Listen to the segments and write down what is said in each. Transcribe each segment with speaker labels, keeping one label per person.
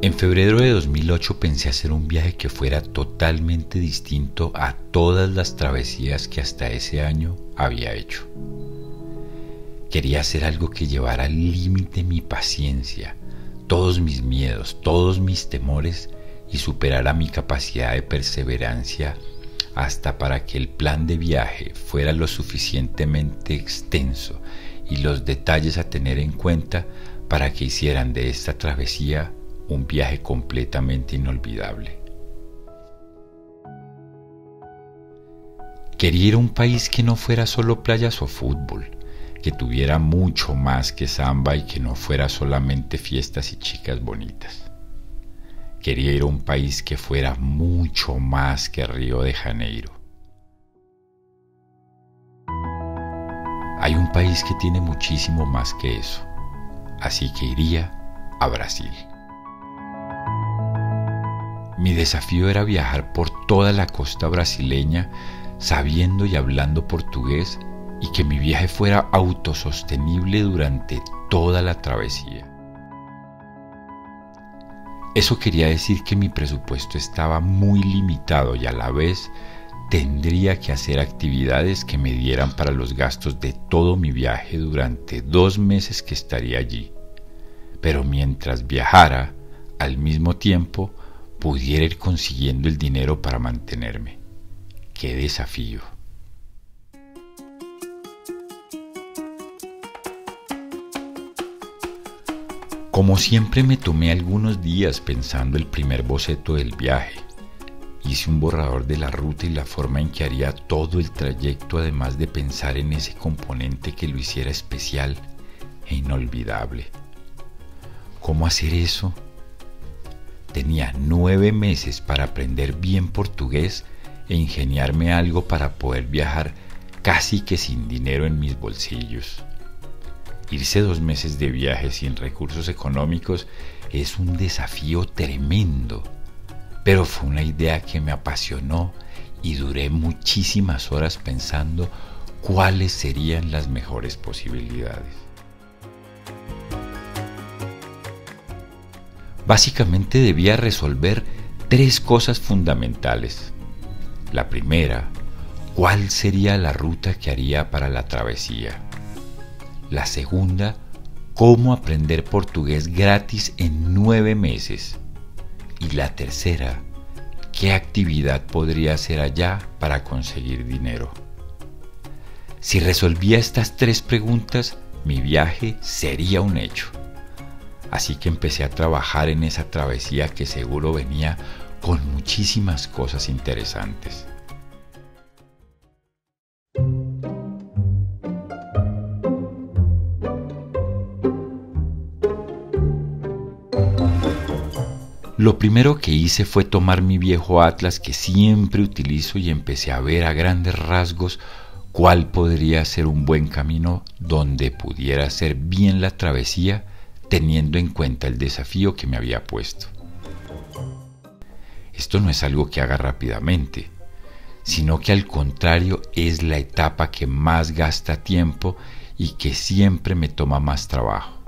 Speaker 1: En febrero de 2008 pensé hacer un viaje que fuera totalmente distinto a todas las travesías que hasta ese año había hecho. Quería hacer algo que llevara al límite mi paciencia, todos mis miedos, todos mis temores y superara mi capacidad de perseverancia hasta para que el plan de viaje fuera lo suficientemente extenso y los detalles a tener en cuenta para que hicieran de esta travesía un viaje completamente inolvidable. Quería ir a un país que no fuera solo playas o fútbol, que tuviera mucho más que samba y que no fuera solamente fiestas y chicas bonitas. Quería ir a un país que fuera mucho más que Río de Janeiro. Hay un país que tiene muchísimo más que eso, así que iría a Brasil. Mi desafío era viajar por toda la costa brasileña sabiendo y hablando portugués y que mi viaje fuera autosostenible durante toda la travesía. Eso quería decir que mi presupuesto estaba muy limitado y a la vez tendría que hacer actividades que me dieran para los gastos de todo mi viaje durante 2 meses que estaría allí. Pero mientras viajara, al mismo tiempo, pudiera ir consiguiendo el dinero para mantenerme. ¡Qué desafío! Como siempre me tomé algunos días pensando el primer boceto del viaje. Hice un borrador de la ruta y la forma en que haría todo el trayecto, además de pensar en ese componente que lo hiciera especial e inolvidable. ¿Cómo hacer eso? Tenía 9 meses para aprender bien portugués e ingeniarme algo para poder viajar casi que sin dinero en mis bolsillos. Irse 2 meses de viaje sin recursos económicos es un desafío tremendo, pero fue una idea que me apasionó y duré muchísimas horas pensando cuáles serían las mejores posibilidades. Básicamente debía resolver 3 cosas fundamentales. La primera, ¿cuál sería la ruta que haría para la travesía? La segunda, ¿cómo aprender portugués gratis en 9 meses? Y la tercera, ¿qué actividad podría hacer allá para conseguir dinero? Si resolvía estas 3 preguntas, mi viaje sería un hecho. Así que empecé a trabajar en esa travesía que seguro venía con muchísimas cosas interesantes. Lo primero que hice fue tomar mi viejo atlas que siempre utilizo y empecé a ver a grandes rasgos cuál podría ser un buen camino donde pudiera hacer bien la travesía teniendo en cuenta el desafío que me había puesto. Esto no es algo que haga rápidamente, sino que al contrario es la etapa que más gasta tiempo y que siempre me toma más trabajo.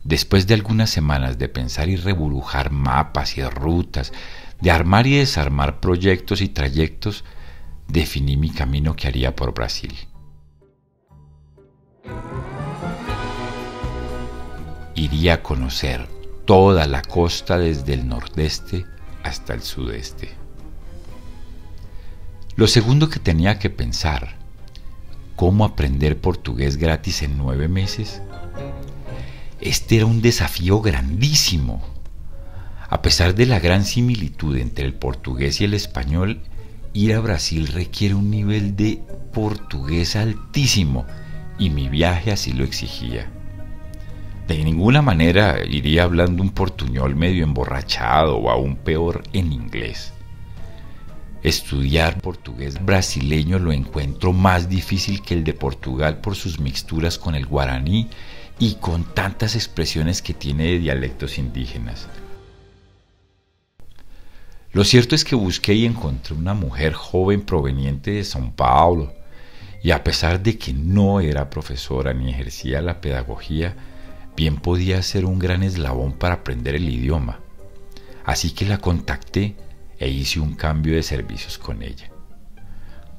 Speaker 1: Después de algunas semanas de pensar y reburujar mapas y rutas, de armar y desarmar proyectos y trayectos, definí mi camino que haría por Brasil. Iría a conocer toda la costa desde el nordeste hasta el sudeste. Lo segundo que tenía que pensar, ¿cómo aprender portugués gratis en 9 meses? Este era un desafío grandísimo. A pesar de la gran similitud entre el portugués y el español, ir a Brasil requiere un nivel de portugués altísimo y mi viaje así lo exigía. De ninguna manera iría hablando un portuñol medio emborrachado o aún peor en inglés. Estudiar portugués brasileño lo encuentro más difícil que el de Portugal por sus mixturas con el guaraní y con tantas expresiones que tiene de dialectos indígenas. Lo cierto es que busqué y encontré una mujer joven proveniente de São Paulo, y a pesar de que no era profesora ni ejercía la pedagogía, bien podía ser un gran eslabón para aprender el idioma. Así que la contacté e hice un cambio de servicios con ella.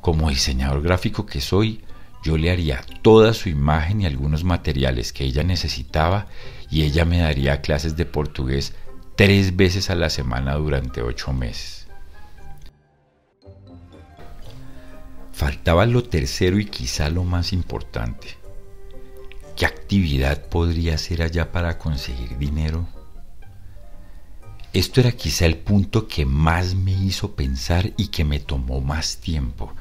Speaker 1: Como diseñador gráfico que soy, yo le haría toda su imagen y algunos materiales que ella necesitaba, y ella me daría clases de portugués 3 veces a la semana durante 8 meses. Faltaba lo tercero y quizá lo más importante. ¿Qué actividad podría hacer allá para conseguir dinero? Esto era quizá el punto que más me hizo pensar y que me tomó más tiempo,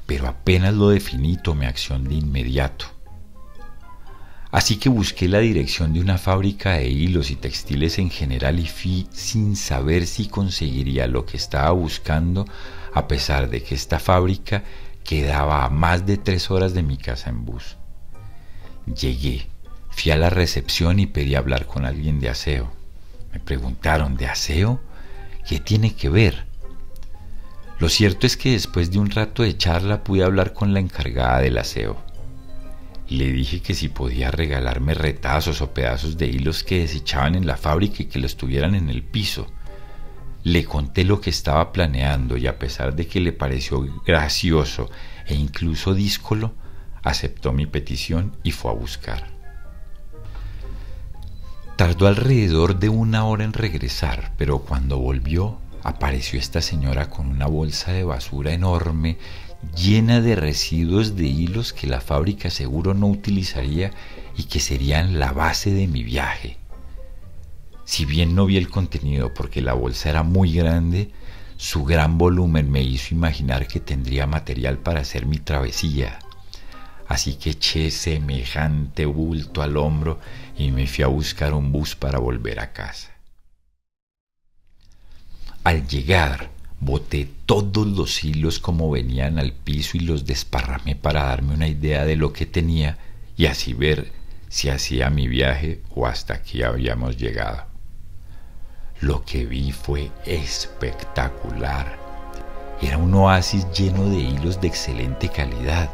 Speaker 1: pero apenas lo definí tomé acción de inmediato. Así que busqué la dirección de una fábrica de hilos y textiles en general y fui sin saber si conseguiría lo que estaba buscando, a pesar de que esta fábrica quedaba a más de 3 horas de mi casa en bus. Llegué, fui a la recepción y pedí hablar con alguien de aseo. Me preguntaron, ¿de aseo? ¿Qué tiene que ver? Lo cierto es que después de un rato de charla pude hablar con la encargada del aseo. Le dije que si podía regalarme retazos o pedazos de hilos que desechaban en la fábrica y que los tuvieran en el piso. Le conté lo que estaba planeando y a pesar de que le pareció gracioso e incluso díscolo, aceptó mi petición y fue a buscar. Tardó alrededor de 1 hora en regresar, pero cuando volvió, apareció esta señora con una bolsa de basura enorme, llena de residuos de hilos que la fábrica seguro no utilizaría y que serían la base de mi viaje. Si bien no vi el contenido porque la bolsa era muy grande, su gran volumen me hizo imaginar que tendría material para hacer mi travesía. Así que eché semejante bulto al hombro y me fui a buscar un bus para volver a casa. Al llegar, boté todos los hilos como venían al piso y los desparramé para darme una idea de lo que tenía y así ver si hacía mi viaje o hasta aquí habíamos llegado. Lo que vi fue espectacular. Era un oasis lleno de hilos de excelente calidad.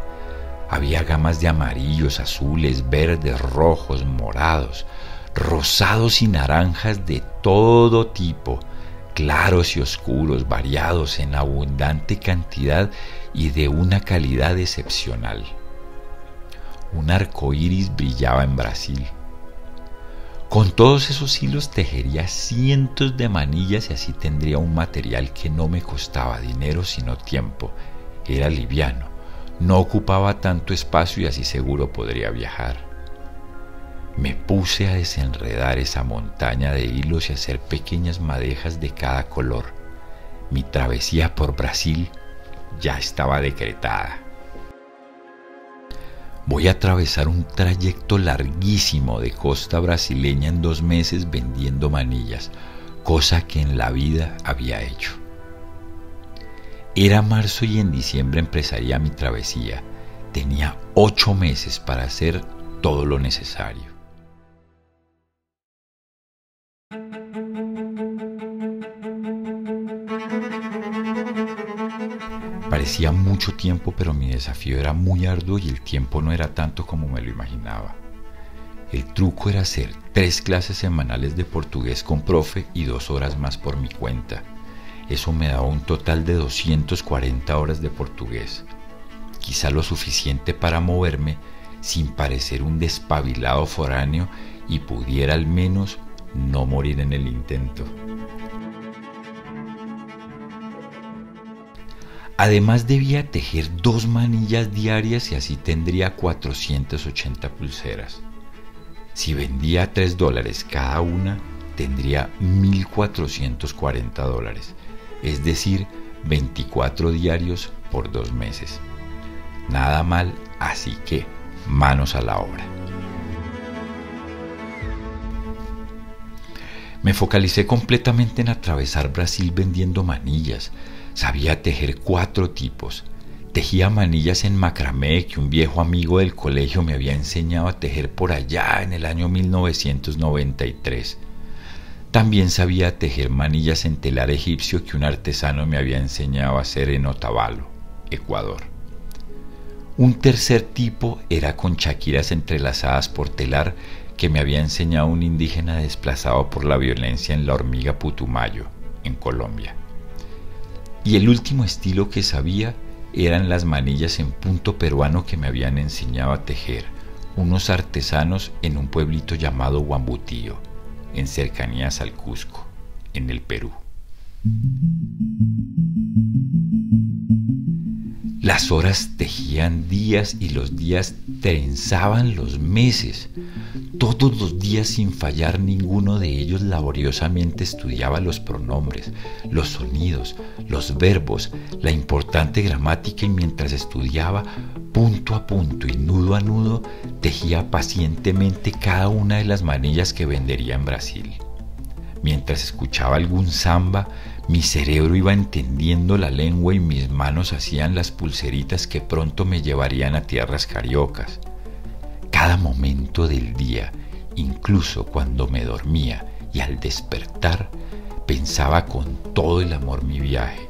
Speaker 1: Había gamas de amarillos, azules, verdes, rojos, morados, rosados y naranjas de todo tipo, claros y oscuros, variados en abundante cantidad y de una calidad excepcional. Un arco iris brillaba en Brasil. Con todos esos hilos tejería cientos de manillas y así tendría un material que no me costaba dinero sino tiempo. Era liviano. No ocupaba tanto espacio y así seguro podría viajar. Me puse a desenredar esa montaña de hilos y hacer pequeñas madejas de cada color. Mi travesía por Brasil ya estaba decretada. Voy a atravesar un trayecto larguísimo de costa brasileña en 2 meses vendiendo manillas, cosa que en la vida había hecho. Era marzo y en diciembre empezaría mi travesía. Tenía 8 meses para hacer todo lo necesario. Parecía mucho tiempo, pero mi desafío era muy arduo y el tiempo no era tanto como me lo imaginaba. El truco era hacer 3 clases semanales de portugués con profe y 2 horas más por mi cuenta. Eso me daba un total de 240 horas de portugués, quizá lo suficiente para moverme sin parecer un despabilado foráneo y pudiera al menos no morir en el intento. Además debía tejer 2 manillas diarias y así tendría 480 pulseras. Si vendía $3 cada una, tendría $1,440, es decir, 24 diarios por 2 meses. Nada mal, así que manos a la obra. Me focalicé completamente en atravesar Brasil vendiendo manillas. Sabía tejer 4 tipos. Tejía manillas en macramé que un viejo amigo del colegio me había enseñado a tejer por allá en el año 1993. También sabía tejer manillas en telar egipcio que un artesano me había enseñado a hacer en Otavalo, Ecuador. Un tercer tipo era con chaquiras entrelazadas por telar que me había enseñado un indígena desplazado por la violencia en la Hormiga Putumayo, en Colombia. Y el último estilo que sabía eran las manillas en punto peruano que me habían enseñado a tejer unos artesanos en un pueblito llamado Huambutío, en cercanías al Cusco, en el Perú. Las horas tejían días y los días trenzaban los meses. Todos los días, sin fallar ninguno de ellos, laboriosamente estudiaba los pronombres, los sonidos, los verbos, la importante gramática, y mientras estudiaba, punto a punto y nudo a nudo, tejía pacientemente cada una de las manillas que vendería en Brasil. Mientras escuchaba algún samba, mi cerebro iba entendiendo la lengua y mis manos hacían las pulseritas que pronto me llevarían a tierras cariocas. Cada momento del día, incluso cuando me dormía y al despertar, pensaba con todo el amor mi viaje.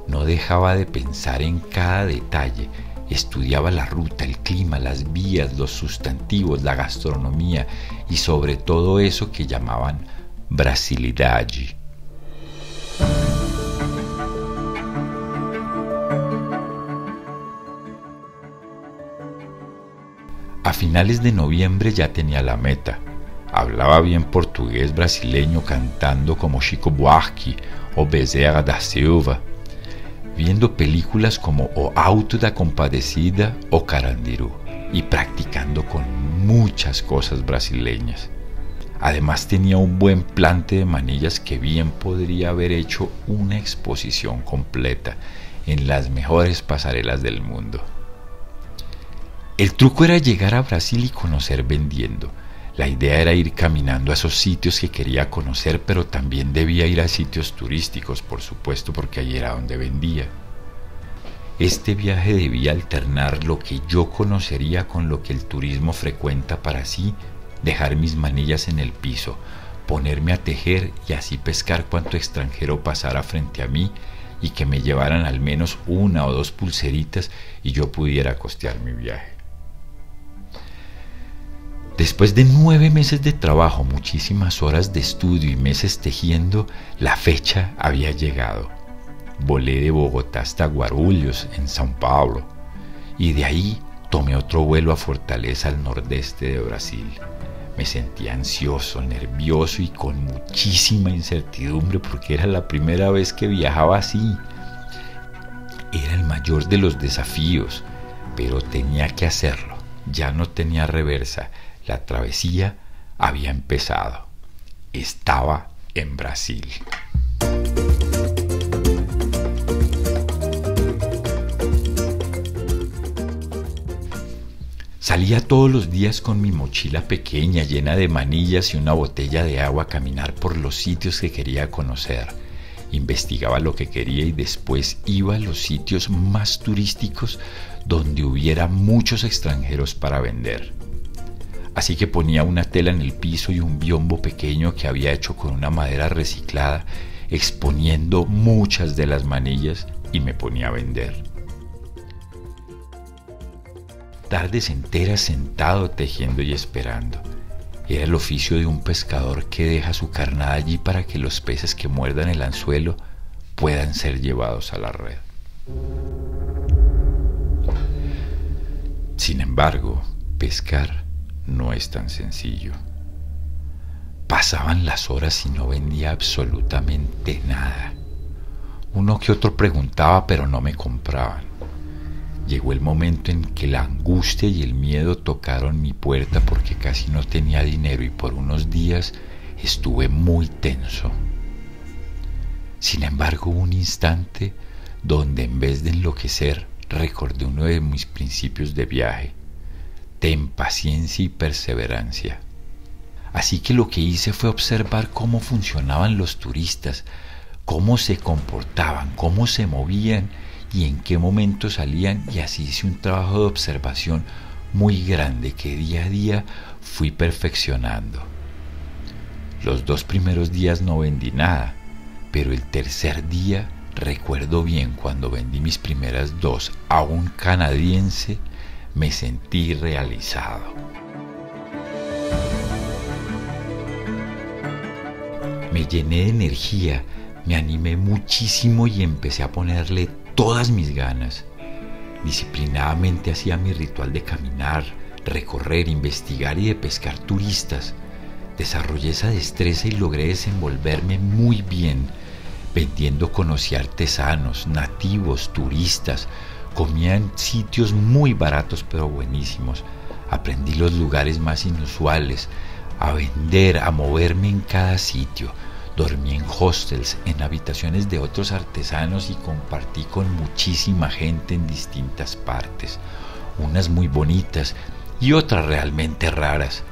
Speaker 1: No dejaba de pensar en cada detalle. Estudiaba la ruta, el clima, las vías, los sustantivos, la gastronomía y sobre todo eso que llamaban brasilidade. A finales de noviembre ya tenía la meta. Hablaba bien portugués brasileño, cantando como Chico Buarque o Bezerra da Silva, viendo películas como O Auto da Compadecida o Carandiru y practicando con muchas cosas brasileñas. Además tenía un buen plante de manillas que bien podría haber hecho una exposición completa en las mejores pasarelas del mundo. El truco era llegar a Brasil y conocer vendiendo. La idea era ir caminando a esos sitios que quería conocer, pero también debía ir a sitios turísticos, por supuesto, porque allí era donde vendía. Este viaje debía alternar lo que yo conocería con lo que el turismo frecuenta para así dejar mis manillas en el piso, ponerme a tejer y así pescar cuanto extranjero pasara frente a mí y que me llevaran al menos una o dos pulseritas y yo pudiera costear mi viaje. Después de 9 meses de trabajo, muchísimas horas de estudio y meses tejiendo, la fecha había llegado. Volé de Bogotá hasta Guarulhos, en São Paulo, y de ahí tomé otro vuelo a Fortaleza, al nordeste de Brasil. Me sentía ansioso, nervioso y con muchísima incertidumbre porque era la primera vez que viajaba así. Era el mayor de los desafíos, pero tenía que hacerlo. Ya no tenía reversa. La travesía había empezado. Estaba en Brasil. Salía todos los días con mi mochila pequeña llena de manillas y una botella de agua a caminar por los sitios que quería conocer. Investigaba lo que quería y después iba a los sitios más turísticos donde hubiera muchos extranjeros para vender. Así que ponía una tela en el piso y un biombo pequeño que había hecho con una madera reciclada, exponiendo muchas de las manillas y me ponía a vender. Tardes enteras sentado tejiendo y esperando. Era el oficio de un pescador que deja su carnada allí para que los peces que muerdan el anzuelo puedan ser llevados a la red. Sin embargo, pescar no es tan sencillo. Pasaban las horas y no vendía absolutamente nada. Uno que otro preguntaba, pero no me compraban. Llegó el momento en que la angustia y el miedo tocaron mi puerta porque casi no tenía dinero y por unos días estuve muy tenso. Sin embargo, hubo un instante donde en vez de enloquecer recordé uno de mis principios de viaje: ten paciencia y perseverancia. Así que lo que hice fue observar cómo funcionaban los turistas, cómo se comportaban, cómo se movían y en qué momento salían, y así hice un trabajo de observación muy grande que día a día fui perfeccionando. Los 2 primeros días no vendí nada, pero el tercer día recuerdo bien cuando vendí mis primeras 2 a un canadiense, me sentí realizado. Me llené de energía, me animé muchísimo y empecé a ponerle todas mis ganas. Disciplinadamente hacía mi ritual de caminar, recorrer, investigar y de pescar turistas. Desarrollé esa destreza y logré desenvolverme muy bien. Vendiendo conocí artesanos, nativos, turistas. Comía en sitios muy baratos pero buenísimos. Aprendí los lugares más inusuales, a vender, a moverme en cada sitio. Dormí en hostels, en habitaciones de otros artesanos y compartí con muchísima gente en distintas partes, unas muy bonitas y otras realmente raras.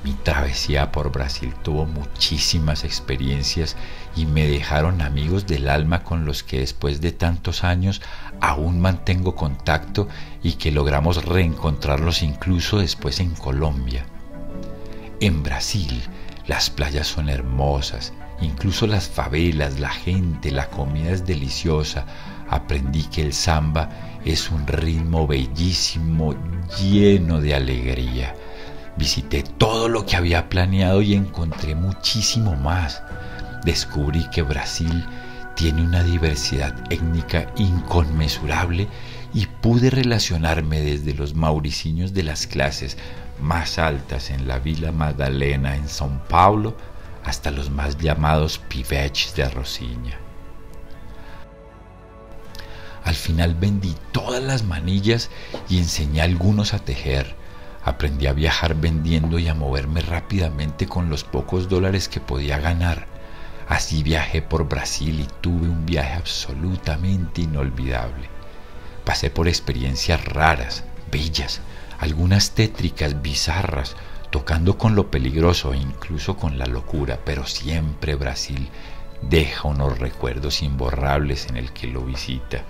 Speaker 1: Mi travesía por Brasil tuvo muchísimas experiencias y me dejaron amigos del alma con los que después de tantos años aún mantengo contacto y que logramos reencontrarlos incluso después en Colombia. En Brasil, las playas son hermosas, incluso las favelas, la gente, la comida es deliciosa. Aprendí que el samba es un ritmo bellísimo, lleno de alegría. Visité todo lo que había planeado y encontré muchísimo más. Descubrí que Brasil tiene una diversidad étnica inconmensurable y pude relacionarme desde los mauriciños de las clases más altas en la Vila Madalena en São Paulo hasta los más llamados pivetes de Rocinha. Al final vendí todas las manillas y enseñé a algunos a tejer. Aprendí a viajar vendiendo y a moverme rápidamente con los pocos dólares que podía ganar. Así viajé por Brasil y tuve un viaje absolutamente inolvidable. Pasé por experiencias raras, bellas, algunas tétricas, bizarras, tocando con lo peligroso e incluso con la locura, pero siempre Brasil deja unos recuerdos imborrables en el que lo visita.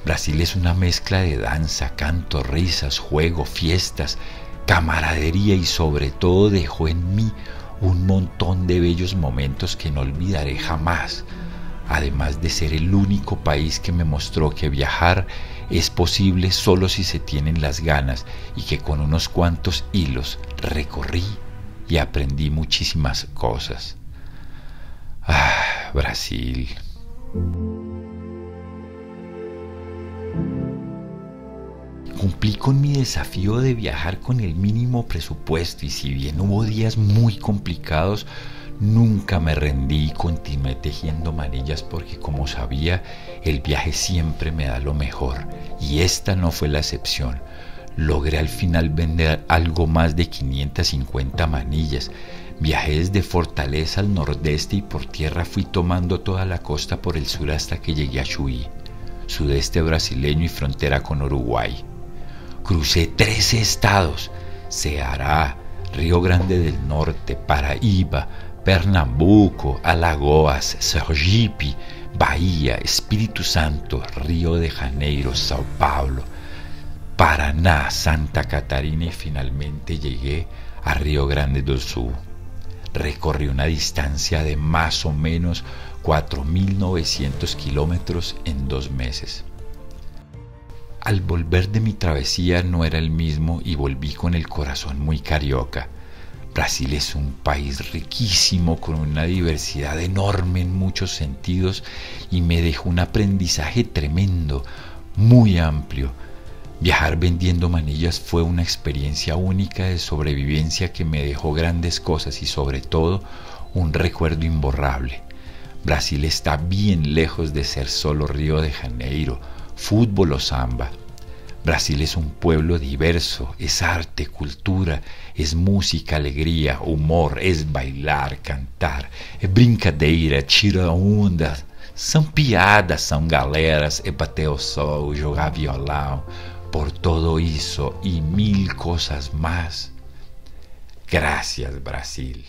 Speaker 1: Brasil es una mezcla de danza, canto, risas, juego, fiestas, camaradería y sobre todo dejó en mí un montón de bellos momentos que no olvidaré jamás, además de ser el único país que me mostró que viajar es posible solo si se tienen las ganas y que con unos cuantos hilos recorrí y aprendí muchísimas cosas. Ah, Brasil. Cumplí con mi desafío de viajar con el mínimo presupuesto y si bien hubo días muy complicados, nunca me rendí y continué tejiendo manillas porque como sabía, el viaje siempre me da lo mejor y esta no fue la excepción. Logré al final vender algo más de 550 manillas. Viajé desde Fortaleza al nordeste y por tierra fui tomando toda la costa por el sur hasta que llegué a Chuí, sudeste brasileño y frontera con Uruguay. Crucé 13 estados, Ceará, Río Grande del Norte, Paraíba, Pernambuco, Alagoas, Sergipe, Bahía, Espíritu Santo, Río de Janeiro, Sao Paulo, Paraná, Santa Catarina y finalmente llegué a Río Grande do Sul. Recorrí una distancia de más o menos 4.900 kilómetros en 2 meses. Al volver de mi travesía no era el mismo y volví con el corazón muy carioca. Brasil es un país riquísimo con una diversidad enorme en muchos sentidos y me dejó un aprendizaje tremendo, muy amplio. Viajar vendiendo manillas fue una experiencia única de sobrevivencia que me dejó grandes cosas y sobre todo un recuerdo imborrable. Brasil está bien lejos de ser solo Río de Janeiro, fútbol o samba. Brasil es un pueblo diverso, es arte, cultura, es música, alegría, humor, es bailar, cantar, é brincadeira, tira onda, são piadas, são galeras, é bater o sol, jogar violão, por todo eso y 1000 cosas más. Gracias, Brasil.